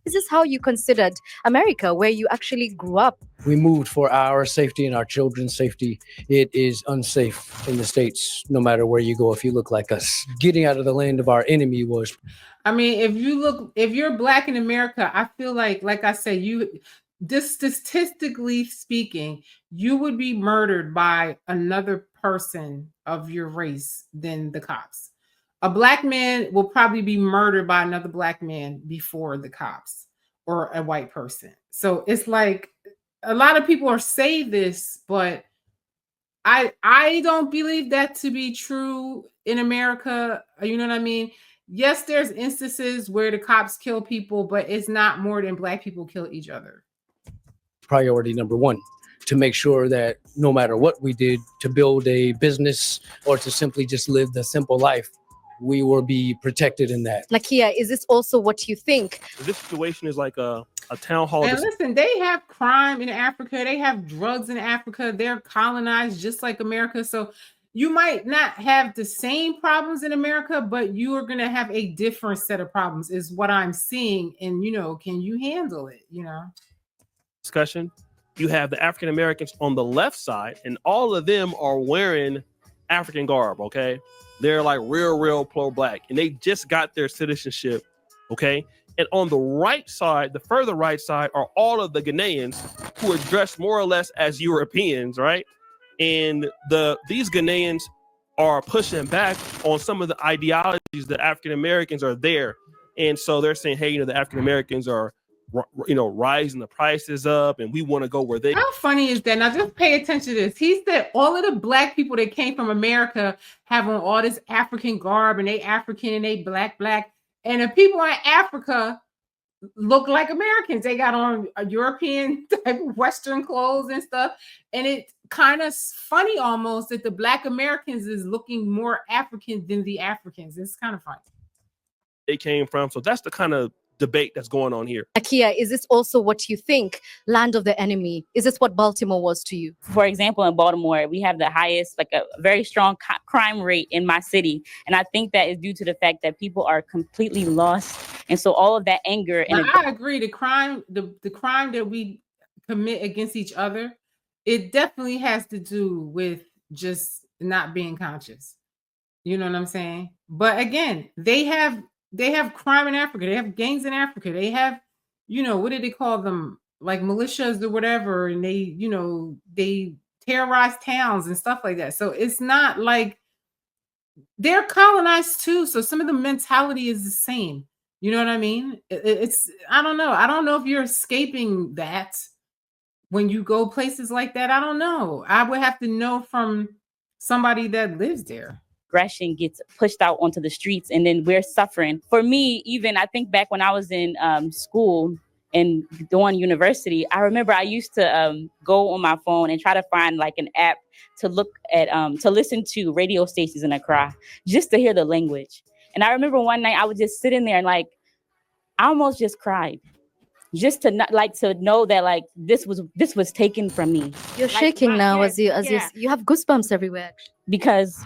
Is this how you considered America, where you actually grew up? We moved for our safety and our children's safety. It is unsafe in the States, no matter where you go, if you look like us. Getting out of the land of our enemy was. I mean, if you're Black in America, I feel like I said, statistically speaking, you would be murdered by another person of your race than the cops. A Black man will probably be murdered by another Black man before the cops or a white person. So it's like a lot of people are saying this, but I don't believe that to be true in America. You know what I mean? Yes, there's instances where the cops kill people, but it's not more than Black people kill each other. Priority number one, to make sure that no matter what we did to build a business or to simply just live the simple life, we will be protected in that. Nakia, is this also what you think? This situation is like a town hall. And listen, they have crime in Africa. They have drugs in Africa. They're colonized just like America. So you might not have the same problems in America, but you are going to have a different set of problems is what I'm seeing. And, can you handle it? Discussion. You have the African Americans on the left side, and all of them are wearing African garb, okay? They're like real pro-Black, and they just got their citizenship, okay? And on the right side, the further right side, are all of the Ghanaians who are dressed more or less as Europeans, right? And these Ghanaians are pushing back on some of the ideologies that African Americans are there. And so they're saying, hey, the African Americans are rising the prices up, and we want to go where they. How funny is that? Now just pay attention to this. He said all of the Black people that came from America have on all this African garb, and they African and they black, and the people in Africa look like Americans. They got on a European type of Western clothes and stuff, and it's kind of funny almost that the Black Americans is looking more African than the Africans. It's kind of funny. They came from, so that's the kind of debate that's going on here. Nakia, is this also what you think? Land of the enemy. Is this what Baltimore was to you? For example, in Baltimore, we have the highest, a very strong crime rate in my city. And I think that is due to the fact that people are completely lost. And so all of that anger. I agree. The crime that we commit against each other, it definitely has to do with just not being conscious. You know what I'm saying? But again, they have crime in Africa. They have gangs in Africa. They have, what do they call them? Like militias or whatever. And they terrorize towns and stuff like that. So it's not like they're colonized too. So some of the mentality is the same. You know what I mean? I don't know. I don't know if you're escaping that when you go places like that. I don't know. I would have to know from somebody that lives there. Aggression gets pushed out onto the streets, and then we're suffering. For me, even I think back when I was in school and doing university, I remember I used to go on my phone and try to find an app to look at to listen to radio stations in Accra just to hear the language. And I remember one night I was just sitting there and I almost just cried, just to not to know that this was taken from me. You're shaking now as you have goosebumps everywhere. Because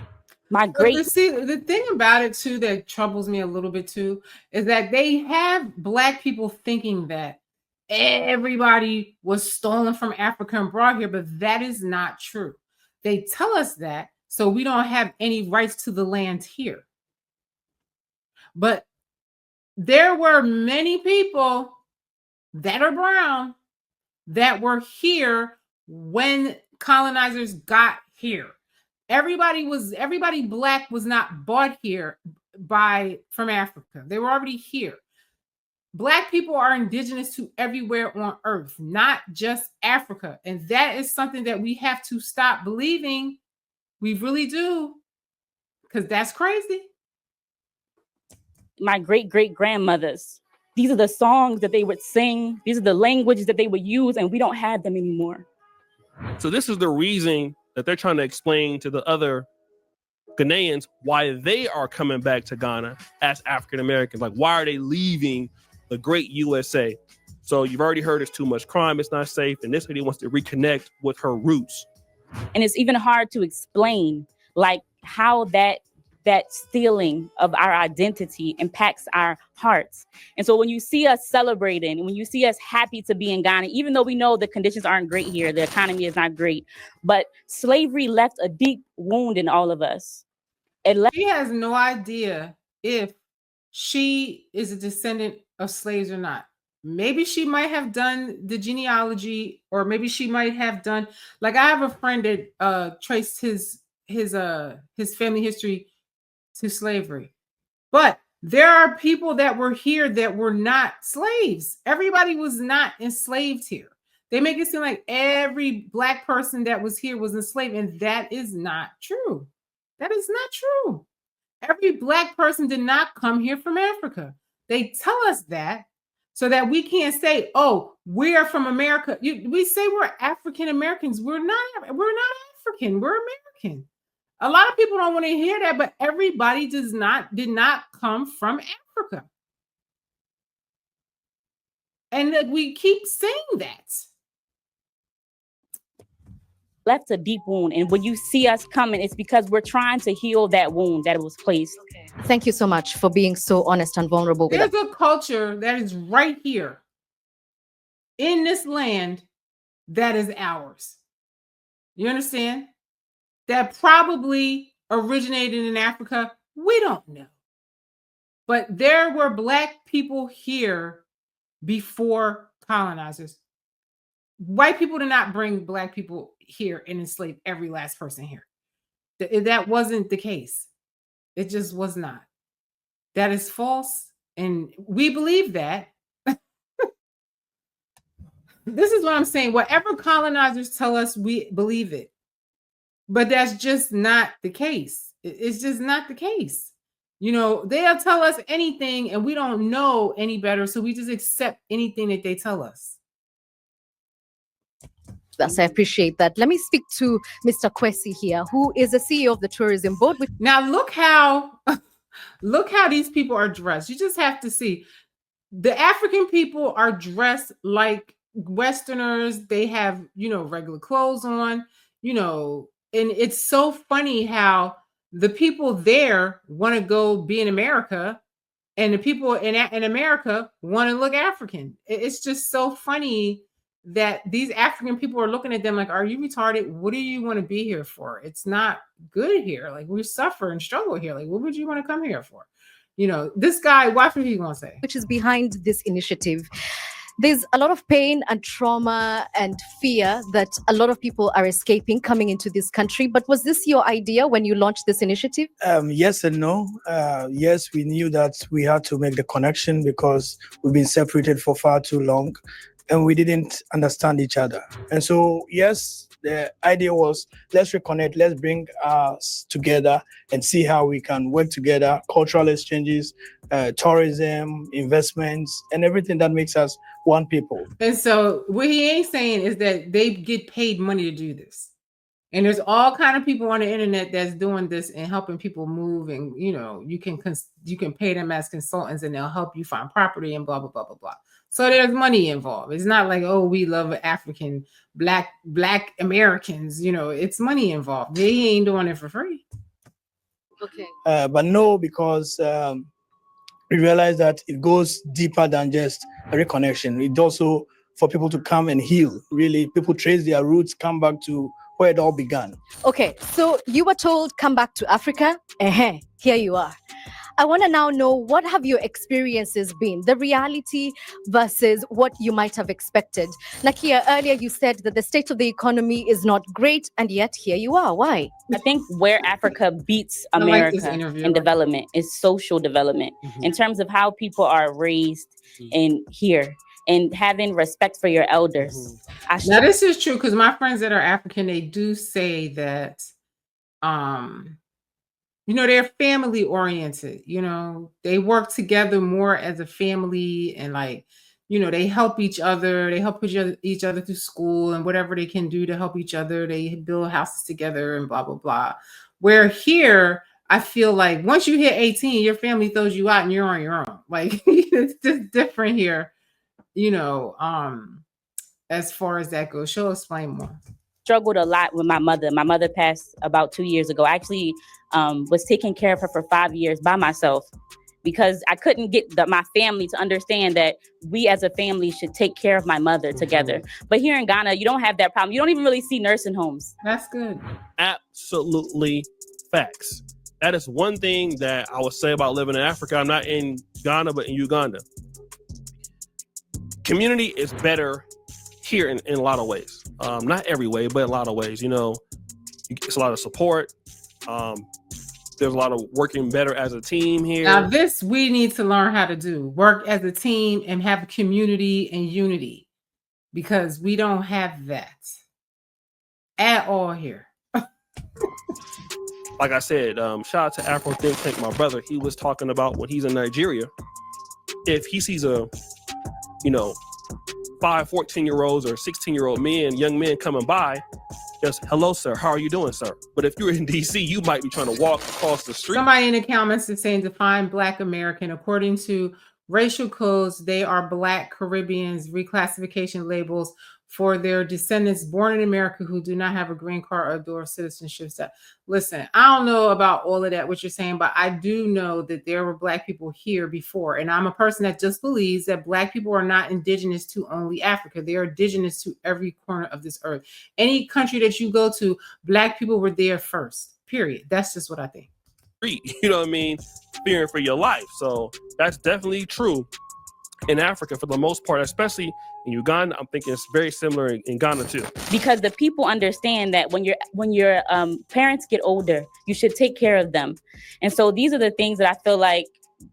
the thing about it too that troubles me a little bit too is that they have Black people thinking that everybody was stolen from Africa and brought here, but that is not true. They tell us that so we don't have any rights to the land here. But there were many people that are brown that were here when colonizers got here. Everybody Black was not bought here from Africa. They were already here. Black people are indigenous to everywhere on earth, not just Africa. And that is something that we have to stop believing. We really do. Because that's crazy. My great-great-grandmothers, these are the songs that they would sing. These are the languages that they would use, and we don't have them anymore. So this is the reason that they're trying to explain to the other Ghanaians why they are coming back to Ghana as African Americans. Why are they leaving the great USA? So you've already heard it's too much crime, it's not safe, and this lady wants to reconnect with her roots. And it's even hard to explain how that that stealing of our identity impacts our hearts. And so when you see us celebrating, when you see us happy to be in Ghana, even though we know the conditions aren't great here, the economy is not great, but slavery left a deep wound in all of us. She has no idea if she is a descendant of slaves or not. Maybe she might have done the genealogy, or maybe she might have done, like, I have a friend that traced his family history to slavery. But there are people that were here that were not slaves. Everybody was not enslaved here. They make it seem like every Black person that was here was enslaved, and that is not true. That is not true. Every Black person did not come here from Africa. They tell us that so that we can't say, oh, we're from America. We say we're African Americans. We're not African. We're American. A lot of people don't want to hear that, but everybody did not come from Africa. And that we keep saying that. Left a deep wound. And when you see us coming, it's because we're trying to heal that wound that was placed. Okay. Thank you so much for being so honest and vulnerable with us. There's a culture that is right here in this land that is ours. You understand? That probably originated in Africa. We don't know. But there were Black people here before colonizers. White people did not bring Black people here and enslave every last person here. That wasn't the case. It just was not. That is false. And we believe that. This is what I'm saying. Whatever colonizers tell us, we believe it. But that's just not the case. It's just not the case. You know, they'll tell us anything and we don't know any better. So we just accept anything that they tell us. Thus, I appreciate that. Let me speak to Mr. Kwesi here, who is the CEO of the Tourism Board. Now, look how these people are dressed. You just have to see. The African people are dressed like Westerners. They have, regular clothes on, and it's so funny how the people there want to go be in America and the people in America want to look African. It's just so funny that these African people are looking at them like, are you retarded? What do you want to be here for? It's not good here. Like, we suffer and struggle here. Like, what would you want to come here for? This guy, watch what he's going to say. Which is behind this initiative. There's a lot of pain and trauma and fear that a lot of people are escaping coming into this country. But was this your idea when you launched this initiative? Yes and no. Yes, we knew that we had to make the connection because we've been separated for far too long and we didn't understand each other. And so, yes, the idea was, let's reconnect, let's bring us together and see how we can work together, cultural exchanges, tourism, investments, and everything that makes us one people. And so what he ain't saying is that they get paid money to do this. And there's all kind of people on the internet that's doing this and helping people move. And, you can pay them as consultants and they'll help you find property and blah, blah, blah, blah, blah. So there's money involved. It's not like, oh, we love African, black Americans. It's money involved. They ain't doing it for free. Okay. But no, because we realize that it goes deeper than just a reconnection. It's also for people to come and heal. Really, people trace their roots, come back to where it all began. Okay, so you were told, come back to Africa. Here you are. I want to now know, what have your experiences been? The reality versus what you might have expected. Nakia, earlier you said that the state of the economy is not great, and yet here you are. Why? I think where Africa beats America in development is social development, in terms of how people are raised in here and having respect for your elders. Now, this is true because my friends that are African, they do say that, they're family oriented, they work together more as a family and they help each other. They help each other through school and whatever they can do to help each other. They build houses together and blah, blah, blah. Where here, I feel like once you hit 18, your family throws you out and you're on your own. Like, it's just different here, as far as that goes. She'll explain more. struggled a lot with my mother. My mother passed about 2 years ago. I actually was taking care of her for 5 years by myself because I couldn't get my family to understand that we as a family should take care of my mother together. But here in Ghana, you don't have that problem. You don't even really see nursing homes. That's good. Absolutely facts. That is one thing that I would say about living in Africa. I'm not in Ghana, but in Uganda. Community is better here in a lot of ways. Not every way, but in a lot of ways. You know, it's a lot of support. There's a lot of working better as a team here. Now, this we need to learn how to do. Work as a team and have community and unity, because we don't have that at all here. Like I said, shout out to Afro Think Tank, my brother. He was talking about when he's in Nigeria, if he sees a, 5 14-year-olds or 16-year-old young men coming by, just, hello, sir, how are you doing, sir? But if you're in DC, you might be trying to walk across the street. Somebody in the comments is saying define Black American. According to racial codes, they are Black Caribbeans, reclassification labels for their descendants born in America who do not have a green card or dual citizenship. Listen, I don't know about all of that, what you're saying, but I do know that there were Black people here before. And I'm a person that just believes that Black people are not indigenous to only Africa. They are indigenous to every corner of this earth. Any country that you go to, Black people were there first, period. That's just what I think. You know what I mean? Fearing for your life. So that's definitely true in Africa for the most part, especially in Uganda. I'm thinking it's very similar in Ghana too. Because the people understand that when your parents get older, you should take care of them. And so these are the things that I feel like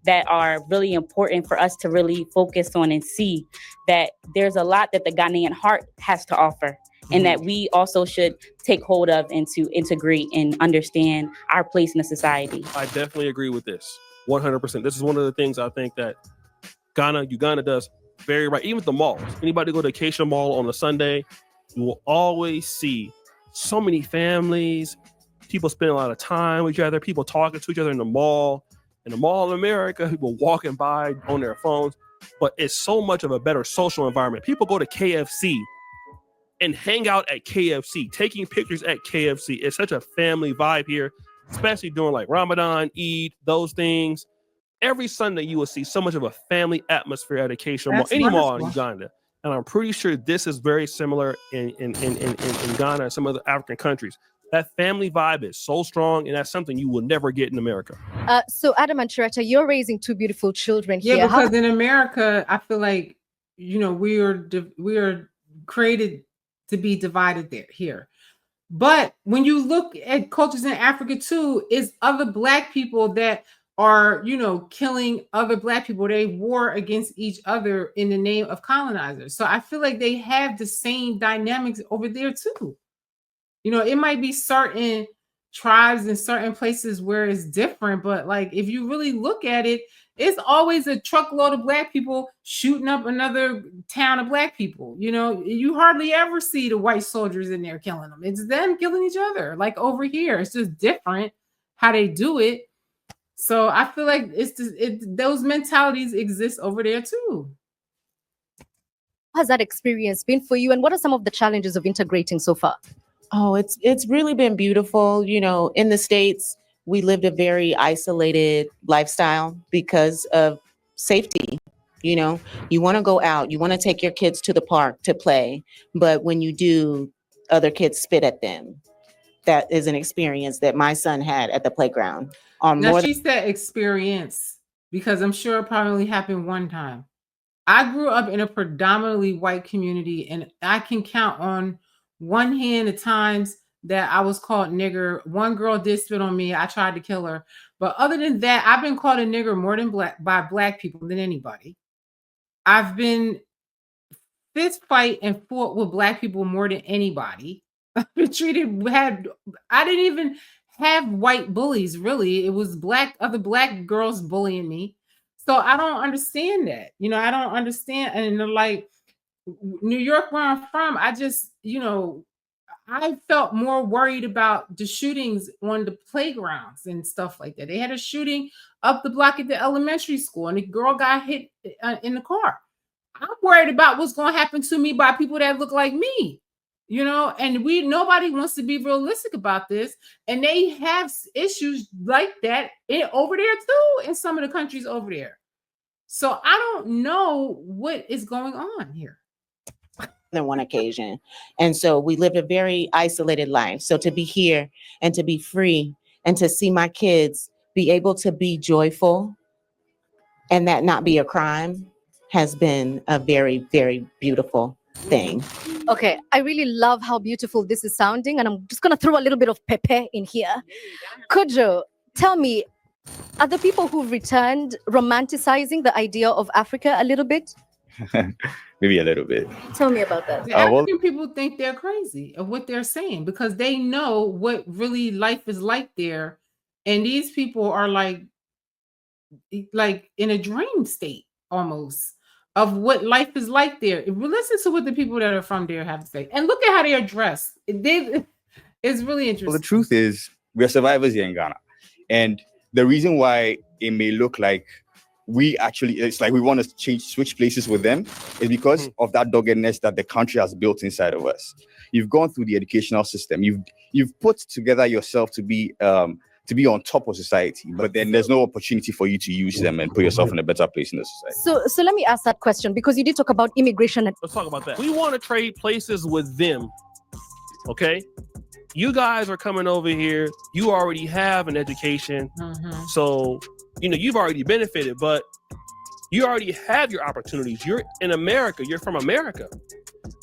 that are really important for us to really focus on and see that there's a lot that the Ghanaian heart has to offer. And that we also should take hold of and to integrate and understand our place in the society. I definitely agree with this 100%. This is one of the things I think that Uganda does very right. Even the malls. Anybody go to Acacia Mall on a Sunday, you will always see so many families, people spending a lot of time with each other, people talking to each other in the mall. In the Mall of America, people walking by on their phones. But it's so much of a better social environment. People go to KFC and hang out at KFC, taking pictures at KFC. It's such a family vibe here, especially during like Ramadan, Eid, those things. Every Sunday, you will see so much of a family atmosphere at Acacia Mall, any mall in Uganda. And I'm pretty sure this is very similar in Ghana and some other African countries. That family vibe is so strong, and that's something you will never get in America. So, Adam and Chiretta, you're raising 2 beautiful children here. Yeah, because in America, I feel like, we are created to be divided here. But when you look at cultures in Africa too, it's other Black people that are, killing other Black people. They war against each other in the name of colonizers. So I feel like they have the same dynamics over there too. It might be certain tribes in certain places where it's different, but like if you really look at it, it's always a truckload of Black people shooting up another town of Black people. You hardly ever see the white soldiers in there killing them. It's them killing each other. Like over here, it's just different how they do it. So I feel like those mentalities exist over there too. How has that experience been for you, and what are some of the challenges of integrating so far? Oh, it's really been beautiful. In the States, we lived a very isolated lifestyle because of safety. You want to go out, you want to take your kids to the park to play, but when you do, other kids spit at them. That is an experience that my son had at the playground. Now she said experience, because I'm sure it probably happened one time. I grew up in a predominantly white community, and I can count on one hand the times that I was called nigger. One girl did spit on me. I tried to kill her. But other than that, I've been called a nigger more than by Black people than anybody. I've been fist fight and fought with Black people more than anybody. I've been I didn't even have white bullies, really. It was other Black girls bullying me. So I don't understand that. I don't understand. And they're like, New York, where I'm from, I just, I felt more worried about the shootings on the playgrounds and stuff like that. They had a shooting up the block at the elementary school, and the girl got hit in the car. I'm worried about what's going to happen to me by people that look like me. you know, and nobody wants to be realistic about this, and they have issues like that over there too in some of the countries over there. So I don't know what is going on here. Than one occasion. And so we lived a very isolated life. So to be here and to be free and to see my kids be able to be joyful and that not be a crime has been a very, very beautiful thing. Okay, I really love how beautiful this is sounding, and I'm just gonna throw a little bit of pepe in here. Kojo, tell me, are the people who've returned romanticizing the idea of Africa a little bit? Maybe a little bit. Tell me about that. The African people think they're crazy of what they're saying because they know what really life is like there, and these people are like in a dream state almost of what life is like there. Listen to what the people that are from there have to say, and look at how they are dressed. It's really interesting. Well, the truth is, we are survivors here in Ghana, and the reason why it may look like it's like we want to switch places with them is because of that doggedness that the country has built inside of us. You've gone through the educational system. You've put together yourself to be on top of society, but then there's no opportunity for you to use them and put yourself in a better place in the society. So let me ask that question, because you did talk about immigration. Let's talk about that. We want to trade places with them. Okay? You guys are coming over here. You already have an education. So, you've already benefited, but you already have your opportunities. You're in America. You're from America.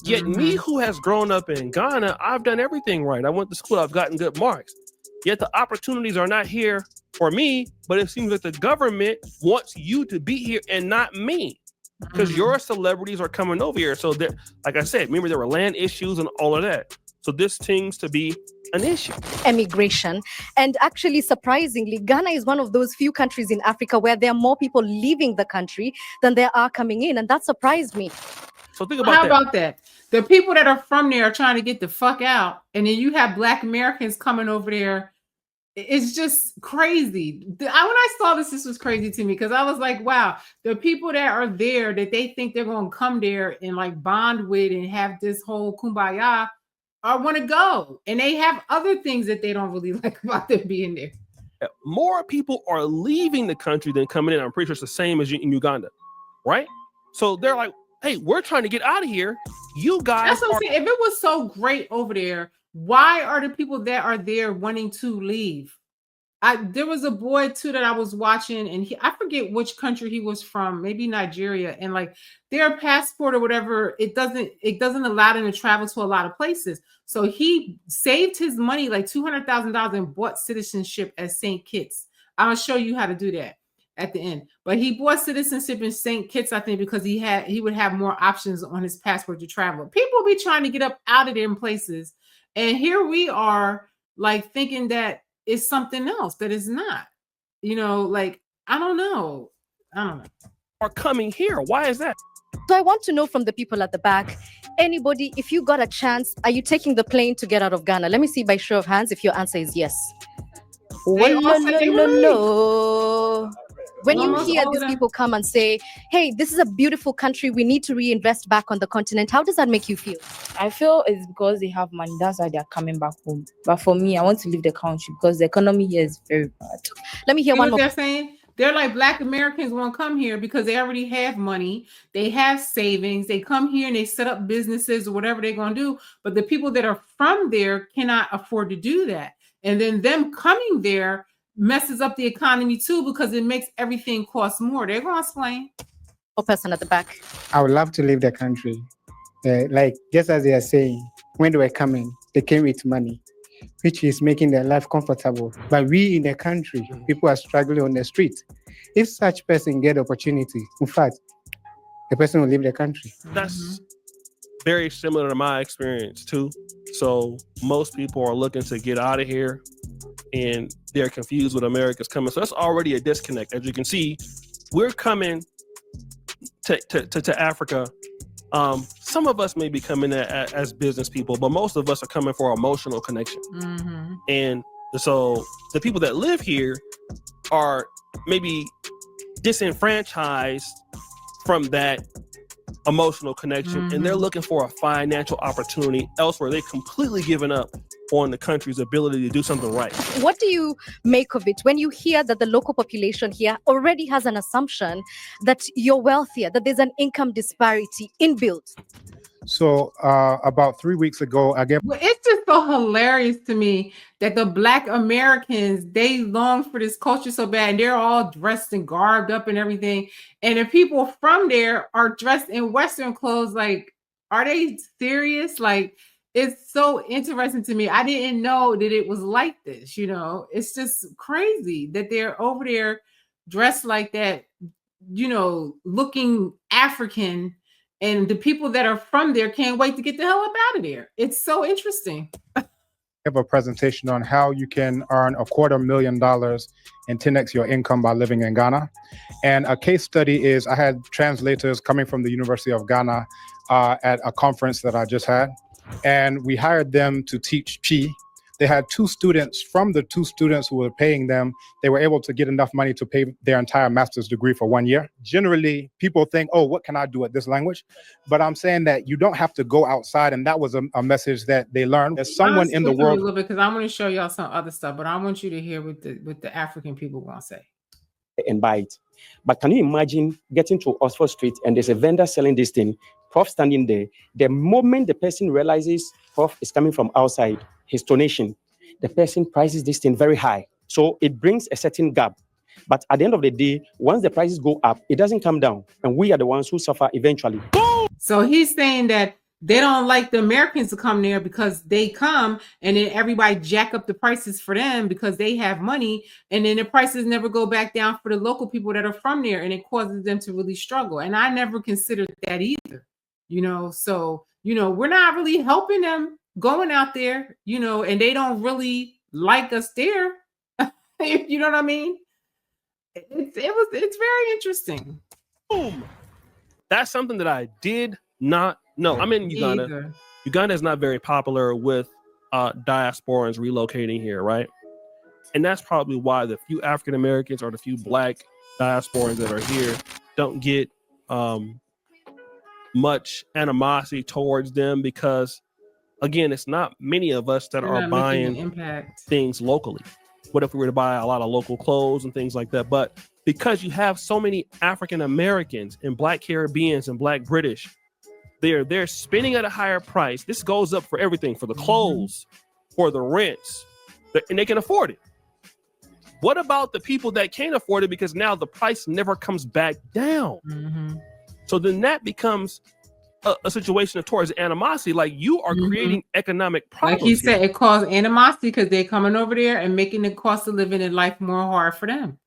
Yet me, who has grown up in Ghana, I've done everything right. I went to school. I've gotten good marks. Yet the opportunities are not here for me, but it seems like the government wants you to be here and not me, because your celebrities are coming over here. So, like I said, remember there were land issues and all of that. So this seems to be an issue. Immigration. And actually, surprisingly, Ghana is one of those few countries in Africa where there are more people leaving the country than there are coming in. And that surprised me. So think about How about that? The people that are from there are trying to get the fuck out. And then you have Black Americans coming over there. It's just crazy. When I saw this was crazy to me, because I was like, wow, the people that are there that they think they're going to come there and like bond with and have this whole kumbaya, I want to go, and they have other things that they don't really like about them being there. More people are leaving the country than coming in. I'm pretty sure it's the same as in Uganda, right? So they're like, hey, we're trying to get out of here. You guys. That's what I'm saying. If it was so great over there, why are the people that are there wanting to leave? There was a boy too that I was watching, and I forget which country he was from, maybe Nigeria, and like their passport or whatever, it doesn't allow them to travel to a lot of places. So he saved his money, like $200,000, and bought citizenship at St. Kitts. I'm gonna show you how to do that at the end. But he bought citizenship in St. Kitts, I think, because he would have more options on his passport to travel. People be trying to get up out of them places, and here we are, like thinking that it's something else that is not. Like I don't know. Are coming here. Why is that? So I want to know from the people at the back, anybody, if you got a chance, are you taking the plane to get out of Ghana? Let me see by show of hands if your answer is yes. When you hear these people come and say, hey, this is a beautiful country, we need to reinvest back on the continent, how does that make you feel? I feel it's because they have money. That's why they're coming back home. But for me, I want to leave the country because the economy here is very bad. Let me hear one more. They're saying? They're like, Black Americans won't come here because they already have money. They have savings. They come here and they set up businesses or whatever they're going to do. But the people that are from there cannot afford to do that. And then them coming there messes up the economy too, because it makes everything cost more. They're going to explain. Oh, person at the back. I would love to leave the country. Like, just as they are saying, when they were coming, they came with money, which is making their life comfortable. But we in the country, people are struggling on the street. If such person get opportunity, in fact, the person will leave the country. That's very similar to my experience too. So most people are looking to get out of here, and they're confused with America's coming. So that's already a disconnect. As you can see, we're coming to Africa. Some of us may be coming as business people, but most of us are coming for emotional connection. And so the people that live here are maybe disenfranchised from that emotional connection, and they're looking for a financial opportunity elsewhere. They've completely given up on the country's ability to do something right. What do you make of it when you hear that the local population here already has an assumption that you're wealthier, that there's an income disparity inbuilt? So about 3 weeks ago, I gave. Well, it's just so hilarious to me that the Black Americans, they long for this culture so bad, and they're all dressed and garbed up and everything. And the people from there are dressed in Western clothes. Like, are they serious? Like, it's so interesting to me. I didn't know that it was like this, you know. It's just crazy that they're over there dressed like that, you know, looking African. And the people that are from there can't wait to get the hell up out of there. It's so interesting. Have a presentation on how you can earn $250,000 and 10x your income by living in Ghana. And a case study is I had translators coming from the University of Ghana at a conference that I just had. And we hired them to teach P. They had 2 students. From the 2 students who were paying them, they were able to get enough money to pay their entire master's degree for 1 year. Generally, people think, oh, what can I do at this language? But I'm saying that you don't have to go outside, and that was a message that they learned. There's someone in the world. A little bit, because I want to show y'all some other stuff, but I want you to hear what the African people want to say. And buy it. But can you imagine getting to Oxford Street and there's a vendor selling this thing, Prof standing there. The moment the person realizes Prof is coming from outside, his donation, the person prices this thing very high. So it brings a certain gap. But at the end of the day, once the prices go up, it doesn't come down. And we are the ones who suffer eventually. So he's saying that they don't like the Americans to come there because they come and then everybody jack up the prices for them because they have money. And then the prices never go back down for the local people that are from there. And it causes them to really struggle. And I never considered that either, you know. So, you know, we're not really helping them going out there, you know, and they don't really like us there. You know what I mean? It's very interesting. Boom. That's something that I did not know. I'm in Uganda. Either. Uganda is not very popular with diasporans relocating here, right? And that's probably why the few African Americans or the few Black diasporans that are here don't get much animosity towards them, because again, it's not many of us that are buying things locally. What if we were to buy a lot of local clothes and things like that? But because you have so many African Americans and Black Caribbeans and Black British, they're spending at a higher price. This goes up for everything, for the clothes, for the rents, and they can afford it. What about the people that can't afford it, because now the price never comes back down? So then that becomes a situation of towards animosity. Like, you are creating economic problems. Like he said, it caused animosity because they're coming over there and making the cost of living in life more hard for them.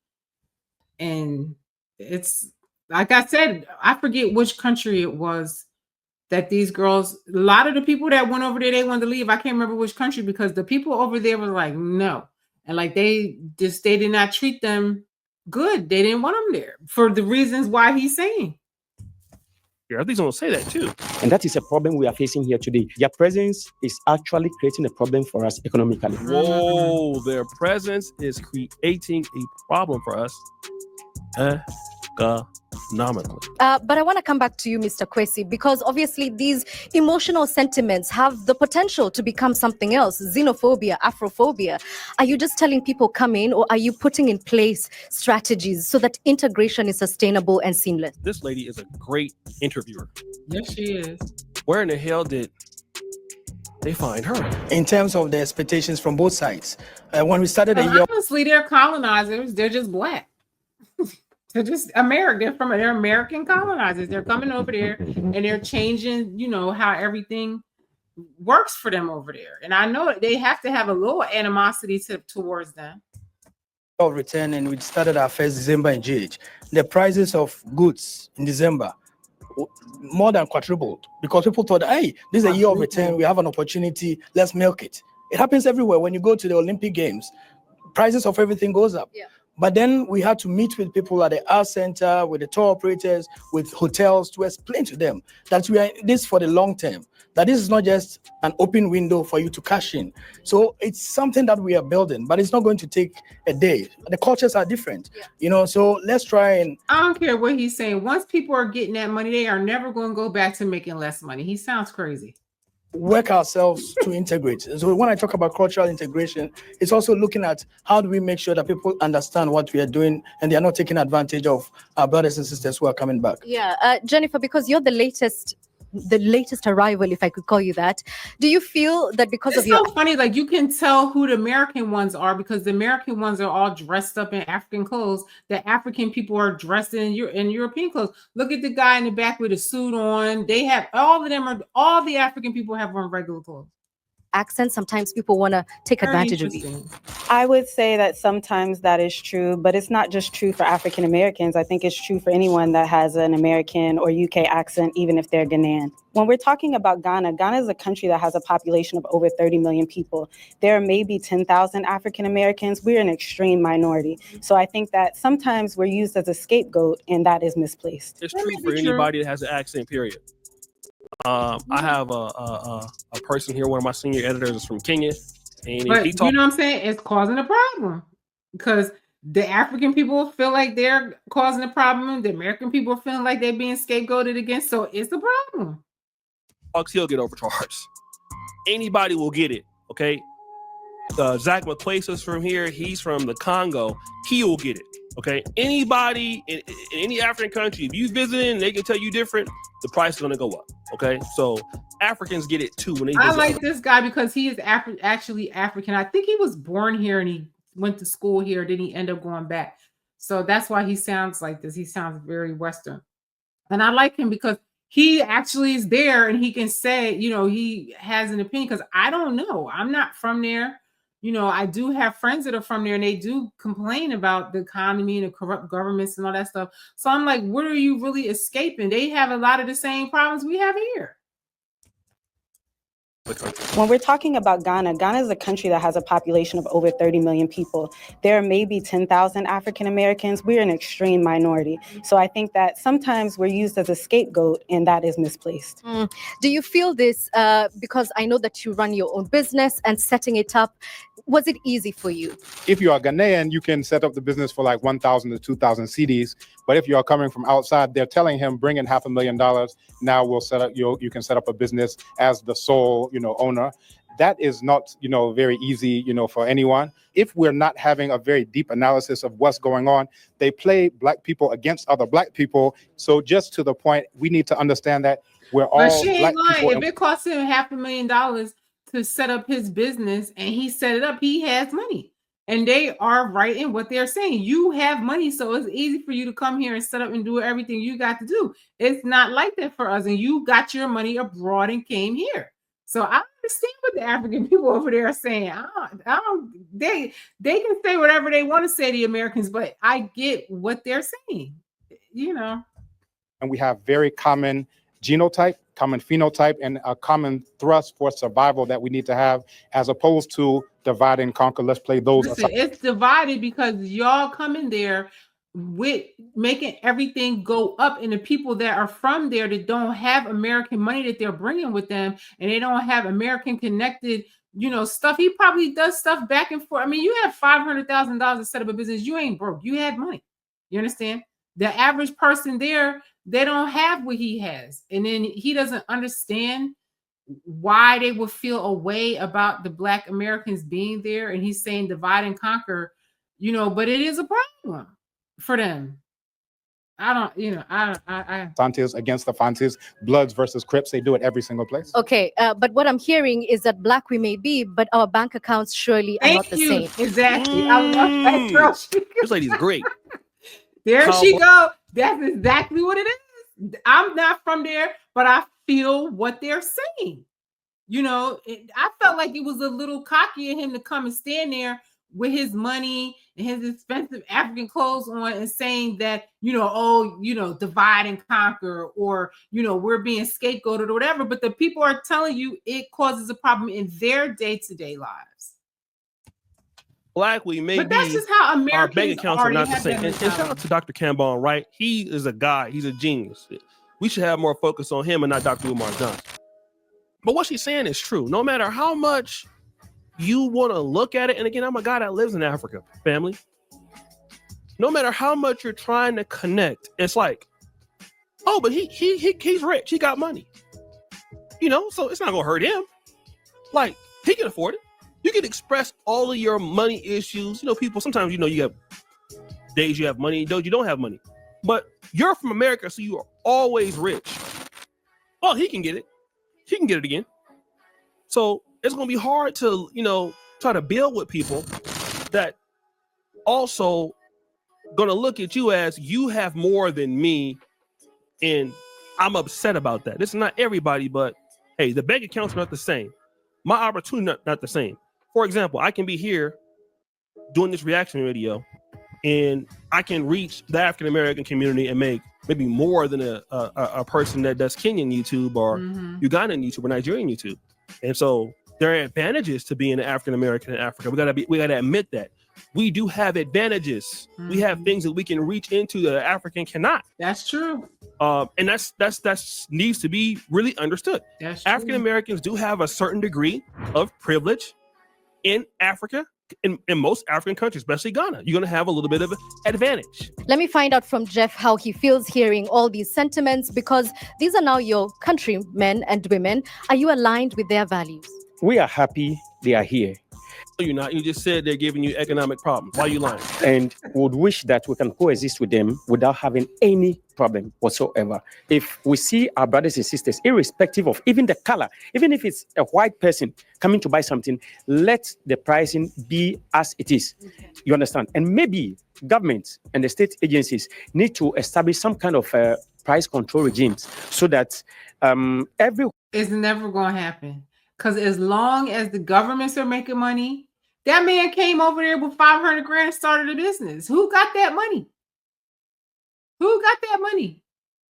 And it's like I said, I forget which country it was that these girls, a lot of the people that went over there, they wanted to leave. I can't remember which country, because the people over there were like, no. And like they did not treat them good. They didn't want them there for the reasons why he's saying. Yeah, I think someone say that too. And that is a problem we are facing here today. Their presence is actually creating a problem for us economically. Whoa, their presence is creating a problem for us economically. But I want to come back to you, Mr. Kwesi, because obviously these emotional sentiments have the potential to become something else. Xenophobia, Afrophobia. Are you just telling people come in, or are you putting in place strategies so that integration is sustainable and seamless? This lady is a great interviewer. Yes, she is. Where in the hell did they find her? In terms of the expectations from both sides, when we started honestly, they're colonizers. They're just Black. They're just American. They're American colonizers. They're coming over there and they're changing, you know, how everything works for them over there. And I know they have to have a little animosity towards them. Of return, and we started our first December in GH. The prices of goods in December more than quadrupled, because people thought, hey, this is a year of return. We have an opportunity. Let's milk it. It happens everywhere. When you go to the Olympic Games, prices of everything goes up. Yeah. But then we had to meet with people at the art center, with the tour operators, with hotels to explain to them that we are in this for the long term, that this is not just an open window for you to cash in. So it's something that we are building, but it's not going to take a day. The cultures are different, so let's try and... I don't care what he's saying. Once people are getting that money, they are never going to go back to making less money. He sounds crazy. Work ourselves to integrate. So when I talk about cultural integration, it's also looking at how do we make sure that people understand what we are doing and they are not taking advantage of our brothers and sisters who are coming back. Yeah, Jennifer, because you're the latest arrival, if I could call you that, do you feel that because It's of your... so funny, like you can tell who the American ones are because the American ones are all dressed up in African clothes. The African people are dressed in European clothes. Look at the guy in the back with a suit on. They have all the African people have on regular clothes. accent, sometimes people want to take Very advantage of you. I would say that sometimes that is true, but it's not just true for African Americans. I think it's true for anyone that has an American or UK accent, even if they're Ghanaian. When we're talking about Ghana, Ghana is a country that has a population of over 30 million people. There are maybe 10,000 African Americans. We're an extreme minority. So I think that sometimes we're used as a scapegoat, and that is misplaced. It's true for anybody that has an accent, period. I have a person here, one of my senior editors is from Kenya. And But he you know what I'm saying? It's causing a problem because the African people feel like they're causing a problem. The American people are feeling like they're being scapegoated against. So it's a problem. He'll get overcharged. Anybody will get it, okay? Zach McQuasis from here, he's from the Congo. He will get it, okay? Anybody in any African country, if you visit and they can tell you different, the price is going to go up, okay? So Africans get it too when they visit. I like this guy because he is actually African. I think he was born here and he went to school here. Then he ended up going back. So that's why he sounds like this. He sounds very Western. And I like him because he actually is there and he can say, he has an opinion because I don't know. I'm not from there. I do have friends that are from there and they do complain about the economy and the corrupt governments and all that stuff. So I'm like, what are you really escaping? They have a lot of the same problems we have here. When we're talking about Ghana, Ghana is a country that has a population of over 30 million people. There are maybe 10,000 African Americans. We're an extreme minority. So I think that sometimes we're used as a scapegoat, and that is misplaced. Do you feel this because I know that you run your own business and setting it up, was it easy for you? If you are Ghanaian, you can set up the business for like 1,000 to 2,000 CDs. But if you are coming from outside, they're telling him, bring in $500,000. Now we'll set up, you can set up a business as the sole, owner. That is not, very easy, for anyone. If we're not having a very deep analysis of what's going on, they play Black people against other Black people. So just to the point, we need to understand that we're all But she ain't Black lying. people. If it cost him $500,000 to set up his business and he set it up, he has money. And they are right in what they're saying. You have money, so it's easy for you to come here and set up and do everything you got to do. It's not like that for us. And you got your money abroad and came here. So I understand what the African people over there are saying. They can say whatever they want to say, the Americans, but I get what they're saying, And we have very common genotype, common phenotype, and a common thrust for survival that we need to have, as opposed to divide and conquer. Let's play those. Listen, it's divided because y'all come in there with making everything go up, and the people that are from there that don't have American money that they're bringing with them, and they don't have American connected, stuff. He probably does stuff back and forth. I mean, you have $500,000 to set up a business. You ain't broke. You had money. You understand? The average person there, they don't have what he has, and then he doesn't understand why they would feel a way about the Black Americans being there. And he's saying divide and conquer, but it is a problem for them. Fantes against the Fantes, Bloods versus Crips. They do it every single place. Okay, but what I'm hearing is that Black we may be, but our bank accounts surely are not the same. Exactly. I love that girl. This lady's great. There she go. That's exactly what it is. I'm not from there, but I feel what they're saying. I felt like it was a little cocky of him to come and stand there with his money and his expensive African clothes on and saying that, divide and conquer, or, we're being scapegoated or whatever. But the people are telling you it causes a problem in their day-to-day lives. black we may But that's be, just how our bank Americans accounts are already not the have same. that And shout out mentality. to Dr. Cambon, right? He is a guy. He's a genius. We should have more focus on him and not Dr. Umar Johnson. But what she's saying is true. No matter how much you want to look at it, and again, I'm a guy that lives in Africa, family. No matter how much you're trying to connect, it's like, oh, but he's rich. He got money. You know, so it's not gonna hurt him. Like, he can afford it. You can express all of your money issues. You know, people sometimes, you know, you have days you have money, days you don't have money. But you're from America, so you are always rich. Oh, he can get it. He can get it again. So it's gonna be hard to, you know, try to build with people that also gonna look at you as you have more than me, and I'm upset about that. This is not everybody, but hey, the bank accounts are not the same. My opportunity not the same. For example, I can be here doing this reaction video, and I can reach the African American community and make maybe more than a person that does Kenyan YouTube or Ugandan YouTube or Nigerian YouTube. And so there are advantages to being an African American in Africa. We gotta admit that. We do have advantages. We have things that we can reach into that an African cannot. That's true. And that's needs to be really understood. That's true. African Americans do have a certain degree of privilege in Africa, in most African countries, especially Ghana. You're going to have a little bit of an advantage. Let me find out from Jeff how he feels hearing all these sentiments, because these are now your countrymen and women. Are you aligned with their values? We are happy they are here. You're not. You just said they're giving you economic problems. Why are you lying? And would wish that we can coexist with them without having any problem whatsoever. If we see our brothers and sisters, irrespective of even the color, even if it's a white person coming to buy something, let the pricing be as it is. You understand? And maybe governments and the state agencies need to establish some kind of price control regimes so that every... It's never going to happen. Because as long as the governments are making money, that man came over there with 500 grand and started a business. Who got that money? Who got that money?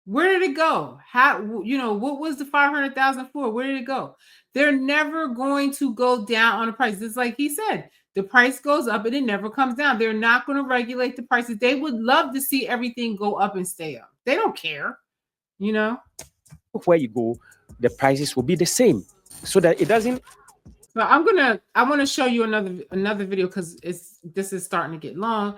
Where did it go? How, you know, what was the 500,000 for? Where did it go? They're never going to go down on the price. It's like he said, the price goes up and it never comes down. They're not going to regulate the prices. They would love to see everything go up and stay up. They don't care, you know? Where you go, the prices will be the same so that it doesn't... So I want to show you another video because this is starting to get long.